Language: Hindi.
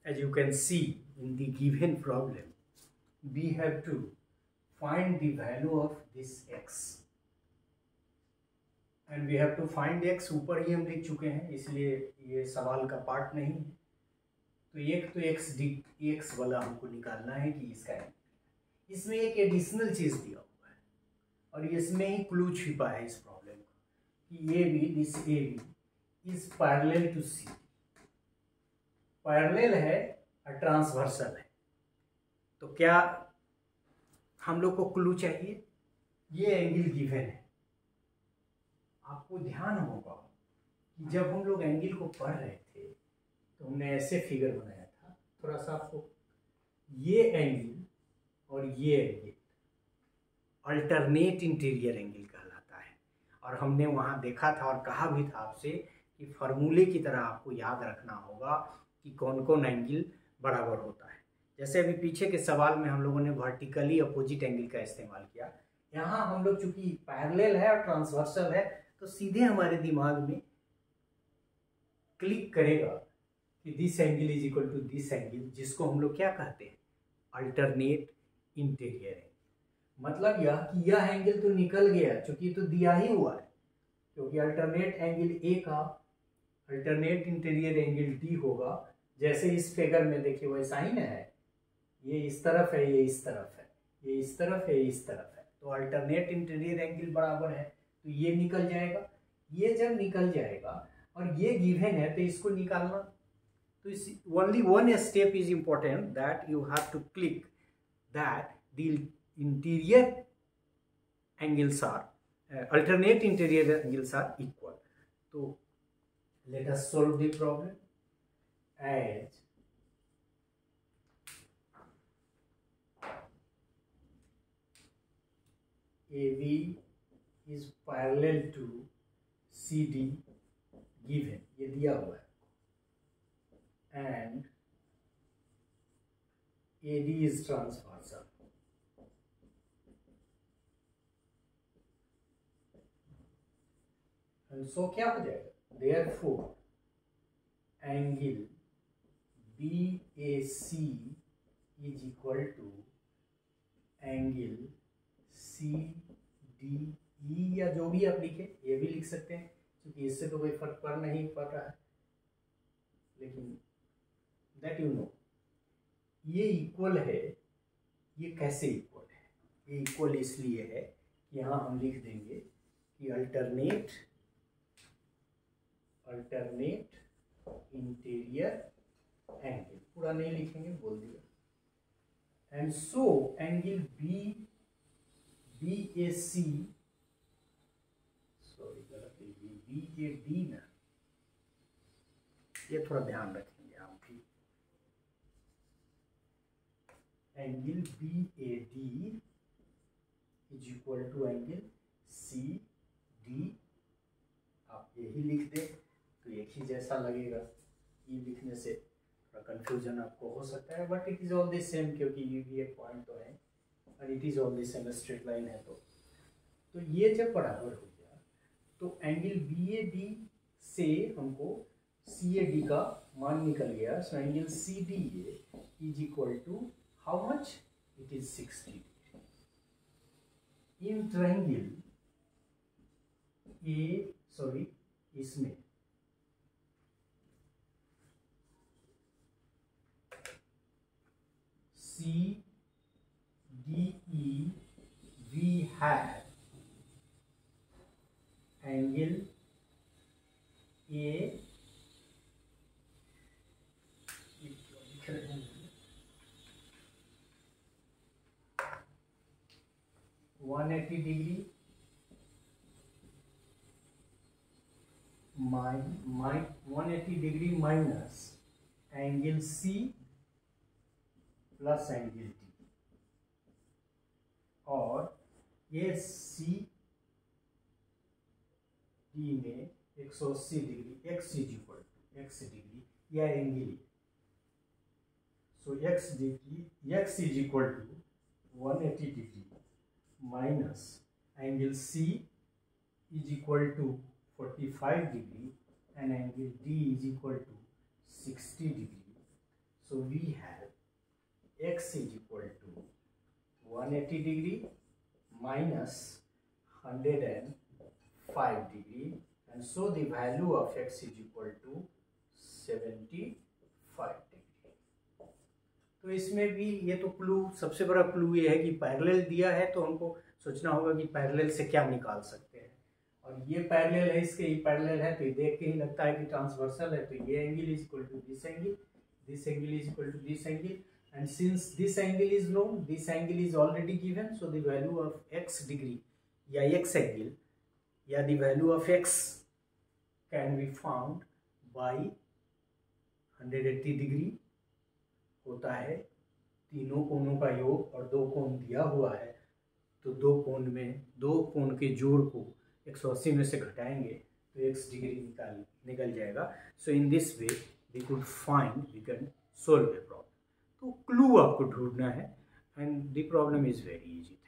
as you can see in the given problem, we have to find the value of this x and we have to find x। ऊपर ही हम लिख चुके हैं इसलिए ये सवाल का पार्ट नहीं है। तो एक तो एक्स वाला हमको निकालना है कि इसका है। इसमें एक एडिशनल चीज दिया हुआ है और इसमें ही क्लू छिपा है इस प्रॉब्लम का कि A B this A B is parallel to C. Parallel है और ट्रांसवर्सल है। तो क्या हम लोग को क्लू चाहिए? ये एंगल गिवन है। आपको ध्यान होगा कि जब हम लोग एंगल को पढ़ रहे थे तो हमने ऐसे फिगर बनाया था। थोड़ा सा आपको ये एंगल और ये एंगल अल्टरनेट इंटीरियर एंगल कहलाता है। और हमने वहाँ देखा था और कहा भी था आपसे कि फार्मूले की तरह आपको याद रखना होगा कि कौन कौन एंगल बराबर होता है। जैसे अभी पीछे के सवाल में हम लोगों ने वर्टिकली अपोजिट एंगल का इस्तेमाल किया। यहाँ हम लोग चूंकि पैरेलल है और ट्रांसवर्सल है तो सीधे हमारे दिमाग में क्लिक करेगा कि this angle is equal to this angle, जिसको हम लोग क्या कहते हैं? Alternate interior angle. मतलब यह कि यह एंगल तो निकल गया चूंकि तो दिया ही हुआ है, क्योंकि अल्टरनेट एंगल ए का अल्टरनेट इंटीरियर एंगल डी होगा। जैसे इस फिगर में देखिए वैसा ही ना है, ये इस तरफ है, ये इस तरफ है, ये इस तरफ है, ये इस तरफ है। तो अल्टरनेट इंटीरियर एंगल बराबर है तो ये निकल जाएगा। ये जब निकल जाएगा और ये गिवन है तो इसको निकालना, तो इस only one step is important that you have to click that the interior angles are alternate interior angles are equal. तो let us solve the problem as AB is parallel to CD given, ये दिया हुआ है, and AD is transversal। and so क्या हो जाएगा? Therefore, angle BAC is equal to angle CDE, या जो भी आप लिखे ये भी लिख सकते हैं क्योंकि इससे तो कोई फर्क पड़ नहीं पड़ रहा है, लेकिन दैट यू नो ये इक्वल है। ये कैसे इक्वल है? ये इक्वल इसलिए है कि यहाँ हम लिख देंगे कि अल्टरनेट इंटीरियर एंगल, पूरा नहीं लिखेंगे, बोल दिया। And so angle BAC, sorry गलत BAD ना, ये थोड़ा ध्यान रखेंगे आप भी। Angle BAD is equal to angle CD। आप यही लिख दें तो एक ही जैसा लगेगा। ये लिखने से थोड़ा कंफ्यूजन आपको हो सकता है, but it is all the same, क्योंकि ये भी एक पॉइंट तो है और it is all the same, straight line है। तो ये जब बराबर हो गया तो एंगल BAD से हमको CAD का मान निकल गया। So angle CDA is equal to how much? It is 60 in triangle इसमें CDE we have angle A 180 degree my 180 degree minus angle C plus angle D, और ये CD में 180 degree x is equal to x degree या angle. So x is equal to 180 degree minus angle C is equal to 45 degree and angle D is equal to 60 degree. So So we have x is equal to 180 degree minus 105 degree, and so the value of x is equal to 75 degree. तो इसमें भी ये तो क्लू, सबसे बड़ा क्लू ये है कि पैरेलल दिया है तो हमको सोचना होगा कि पैरेलल से क्या निकाल सकते हैं, और ये पैरेलल है, इसके ये पैरेलल है, तो ये देख के ही लगता है कि ट्रांसवर्सल है, तो ये angle is equal to this angle, this angle is equal to this angle, and since this angle is known, this angle is already given, so the value of x degree या x angle या the value of x can be found by 180 degree होता है तीनों कोणों का योग, और दो कोण दिया हुआ है, तो दो कोण के जोड़ को 180 में से घटाएंगे तो x डिग्री निकल जाएगा. So in this way we can solve a problem. तो क्लू आपको ढूंढना है, and the problem is very easy.